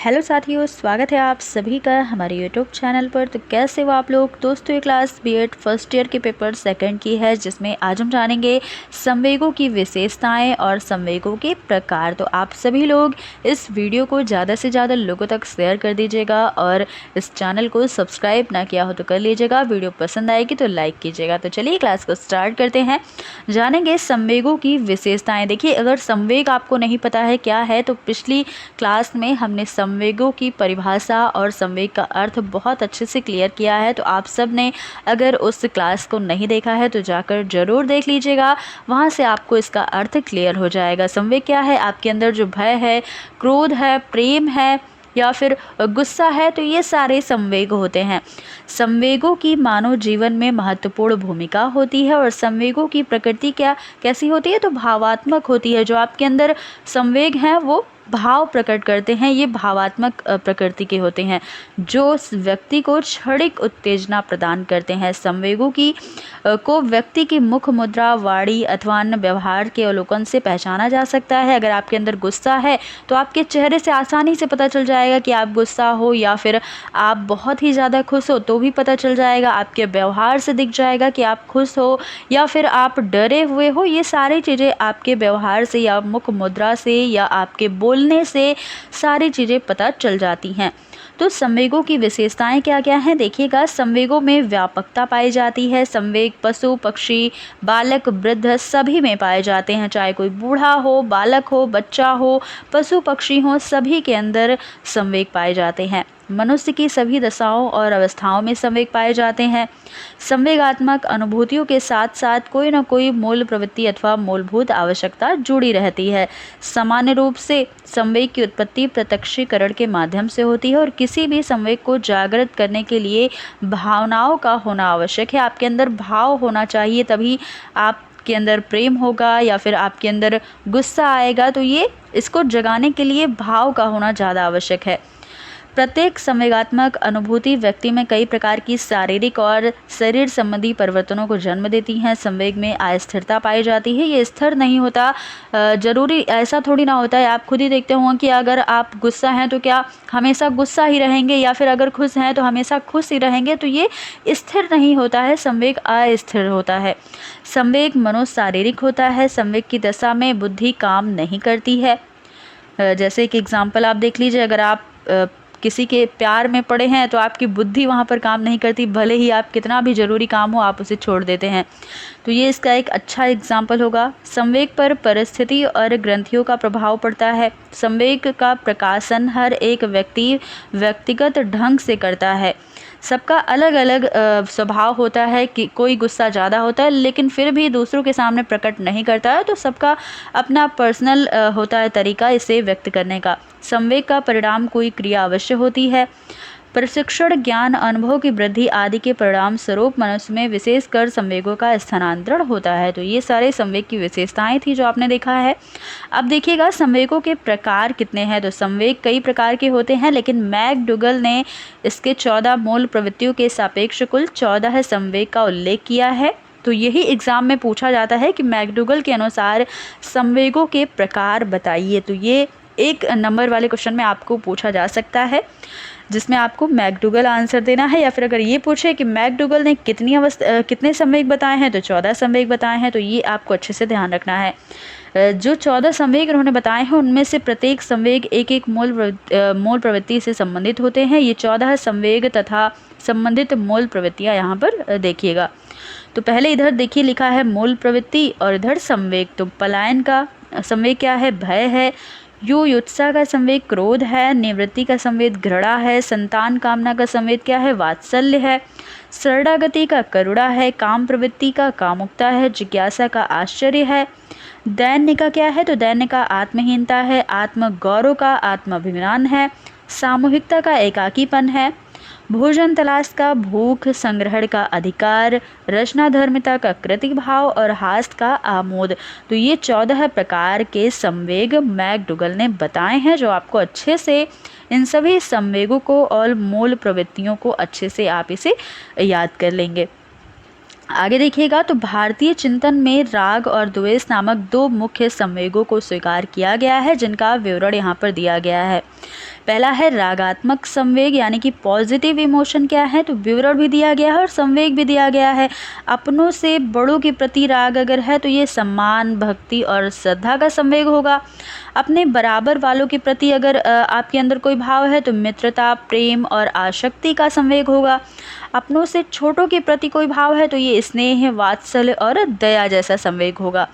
Hello साथियों, स्वागत है आप सभी का हमारे यूट्यूब चैनल पर। तो कैसे हो आप लोग दोस्तों। ये क्लास बीएड फर्स्ट ईयर के पेपर सेकंड की है, जिसमें आज हम जानेंगे संवेगों की विशेषताएं और संवेगों के प्रकार। तो आप सभी लोग इस वीडियो को ज़्यादा से ज़्यादा लोगों तक शेयर कर दीजिएगा और इस चैनल को सब्सक्राइब ना किया हो तो कर लीजिएगा। वीडियो पसंद आएगी तो लाइक कीजिएगा। तो चलिए क्लास को स्टार्ट करते हैं, जानेंगे संवेगों की विशेषताएँ। देखिए, अगर संवेग आपको नहीं पता है क्या है, तो पिछली क्लास में हमने संवेगों की परिभाषा और संवेग का अर्थ बहुत अच्छे से क्लियर किया है। तो आप सब ने अगर उस क्लास को नहीं देखा है तो जाकर ज़रूर देख लीजिएगा, वहाँ से आपको इसका अर्थ क्लियर हो जाएगा। संवेग क्या है, आपके अंदर जो भय है, क्रोध है, प्रेम है या फिर गुस्सा है, तो ये सारे संवेग होते हैं। संवेगों की मानव जीवन में महत्वपूर्ण भूमिका होती है और संवेगों की प्रकृति कैसी होती है, तो भावात्मक होती है। जो आपके अंदर संवेग हैं वो भाव प्रकट करते हैं, ये भावात्मक प्रकृति के होते हैं, जो उस व्यक्ति को क्षणिक उत्तेजना प्रदान करते हैं। संवेगों को व्यक्ति की मुख मुद्रा, वाणी अथवा अन्य व्यवहार के अवलोकन से पहचाना जा सकता है। अगर आपके अंदर गुस्सा है तो आपके चेहरे से आसानी से पता चल जाएगा कि आप गुस्सा हो, या फिर आप बहुत ही ज़्यादा खुश हो तो भी पता चल जाएगा। आपके व्यवहार से दिख जाएगा कि आप खुश हो या फिर आप डरे हुए हो। ये सारी चीज़ें आपके व्यवहार से या मुख मुद्रा से या आपके बोलने से सारी चीज़ें पता चल जाती हैं। तो संवेगों की विशेषताएं क्या क्या हैं, देखिएगा। संवेगों में व्यापकता पाई जाती है। संवेग पशु, पक्षी, बालक, वृद्ध सभी में पाए जाते हैं। चाहे कोई बूढ़ा हो, बालक हो, बच्चा हो, पशु पक्षी हो, सभी के अंदर संवेग पाए जाते हैं। मनुष्य की सभी दशाओं और अवस्थाओं में संवेग पाए जाते हैं। संवेगात्मक अनुभूतियों के साथ साथ कोई न कोई मूल प्रवृत्ति अथवा मूलभूत आवश्यकता जुड़ी रहती है। सामान्य रूप से संवेग की उत्पत्ति प्रत्यक्षीकरण के माध्यम से होती है और किसी भी संवेग को जागृत करने के लिए भावनाओं का होना आवश्यक है। आपके अंदर भाव होना चाहिए, तभी आपके अंदर प्रेम होगा या फिर आपके अंदर गुस्सा आएगा। तो ये इसको जगाने के लिए भाव का होना ज़्यादा आवश्यक है। प्रत्येक संवेगात्मक अनुभूति व्यक्ति में कई प्रकार की शारीरिक और शरीर संबंधी परिवर्तनों को जन्म देती हैं। संवेग में अस्थिरता पाई जाती है, ये स्थिर नहीं होता। जरूरी ऐसा थोड़ी ना होता है। आप खुद ही देखते होंगे कि अगर आप गुस्सा हैं तो क्या हमेशा गुस्सा ही रहेंगे, या फिर अगर खुश हैं तो हमेशा खुश ही रहेंगे। तो ये स्थिर नहीं होता है, संवेग अस्थिर होता है। संवेग मनोशारीरिक होता है। संवेग की दशा में बुद्धि काम नहीं करती है। जैसे एक एग्जाम्पल आप देख लीजिए, अगर आप किसी के प्यार में पड़े हैं तो आपकी बुद्धि वहाँ पर काम नहीं करती, भले ही आप कितना भी ज़रूरी काम हो आप उसे छोड़ देते हैं। तो ये इसका एक अच्छा एग्जाम्पल होगा। संवेग पर परिस्थिति और ग्रंथियों का प्रभाव पड़ता है। संवेग का प्रकाशन हर एक व्यक्ति व्यक्तिगत ढंग से करता है। सबका अलग अलग स्वभाव होता है कि कोई गुस्सा ज़्यादा होता है लेकिन फिर भी दूसरों के सामने प्रकट नहीं करता है। तो सबका अपना पर्सनल होता है तरीका इसे व्यक्त करने का। संवेग का परिणाम कोई क्रिया अवश्य होती है। प्रशिक्षण, ज्ञान, अनुभव की वृद्धि आदि के परिणाम स्वरूप मनुष्य में विशेषकर संवेगों का स्थानांतरण होता है। तो ये सारे संवेग की विशेषताएं थी जो आपने देखा है। अब देखिएगा संवेगों के प्रकार कितने हैं। तो संवेग कई प्रकार के होते हैं, लेकिन मैकडूगल ने इसके 14 मूल प्रवृत्तियों के सापेक्ष कुल 14 संवेग का उल्लेख किया है। तो यही एग्जाम में पूछा जाता है कि मैकडूगल के अनुसार संवेगों के प्रकार बताइए। तो ये एक नंबर वाले क्वेश्चन में आपको पूछा जा सकता है, जिसमें आपको मैकडूगल आंसर देना है। या फिर अगर ये पूछे कि मैकडूगल ने कितने संवेग बताए हैं, तो 14 संवेग बताए हैं। तो ये आपको अच्छे से ध्यान रखना है। जो 14 संवेग उन्होंने बताए हैं उनमें से प्रत्येक संवेग एक एक मूल प्रवृत्ति से संबंधित होते हैं। ये 14 संवेग तथा संबंधित मूल प्रवृत्तियाँ यहाँ पर देखिएगा। तो पहले इधर देखिए लिखा है मूल प्रवृत्ति और इधर संवेग। तो पलायन का संवेग क्या है, भय है। युत्सा का संवेग क्रोध है। निवृत्ति का संवेग घृणा है। संतान कामना का संवेग क्या है, वात्सल्य है। शरणागति का करुणा है। काम प्रवृत्ति का कामुकता है। जिज्ञासा का आश्चर्य है। दैन्य का क्या है, तो दैन्य का आत्महीनता है। आत्मगौरव का आत्माभिमान है। सामूहिकता का एकाकीपन है। भोजन तलाश का भूख, संग्रहण का अधिकार, रचनाधर्मिता का कृतिभाव और हास्य का आमोद। तो ये 14 प्रकार के संवेग मैकडूगल ने बताए हैं, जो आपको अच्छे से इन सभी संवेगों को और मूल प्रवृत्तियों को अच्छे से आप इसे याद कर लेंगे। आगे देखिएगा, तो भारतीय चिंतन में राग और द्वेष नामक 2 मुख्य संवेगों को स्वीकार किया गया है, जिनका विवरण यहाँ पर दिया गया है। पहला है रागात्मक संवेग, यानी कि पॉजिटिव इमोशन क्या है, तो विवरण भी दिया गया है और संवेग भी दिया गया है। अपनों से बड़ों के प्रति राग अगर है तो ये सम्मान, भक्ति और श्रद्धा का संवेग होगा। अपने बराबर वालों के प्रति अगर आपके अंदर कोई भाव है तो मित्रता, प्रेम और आसक्ति का संवेग होगा। अपनों से छोटों के प्रति कोई भाव है तो ये स्नेह, वात्सल्य और दया जैसा संवेग होगा।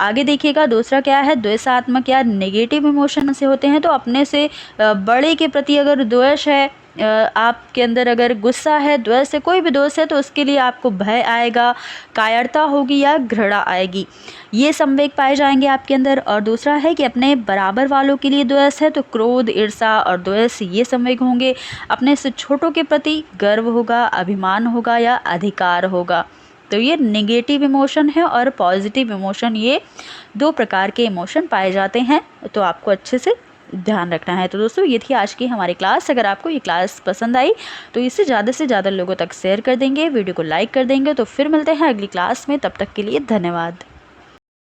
आगे देखिएगा दूसरा क्या है, द्वेषात्मक या नेगेटिव इमोशन से होते हैं। तो अपने से बड़े के प्रति अगर द्वेष है, आपके अंदर अगर गुस्सा है, द्वेष है, कोई भी दोष है तो उसके लिए आपको भय आएगा, कायरता होगी या घृणा आएगी, ये संवेग पाए जाएंगे आपके अंदर। और दूसरा है कि अपने बराबर वालों के लिए द्वेष है तो क्रोध, ईर्ष्या और द्वेष ये संवेग होंगे। अपने से छोटों के प्रति गर्व होगा, अभिमान होगा या अधिकार होगा। तो ये नेगेटिव इमोशन है और पॉजिटिव इमोशन, ये दो प्रकार के इमोशन पाए जाते हैं, तो आपको अच्छे से ध्यान रखना है। तो दोस्तों ये थी आज की हमारी क्लास। अगर आपको ये क्लास पसंद आई तो इसे ज़्यादा से ज़्यादा लोगों तक शेयर कर देंगे, वीडियो को लाइक कर देंगे। तो फिर मिलते हैं अगली क्लास में, तब तक के लिए धन्यवाद।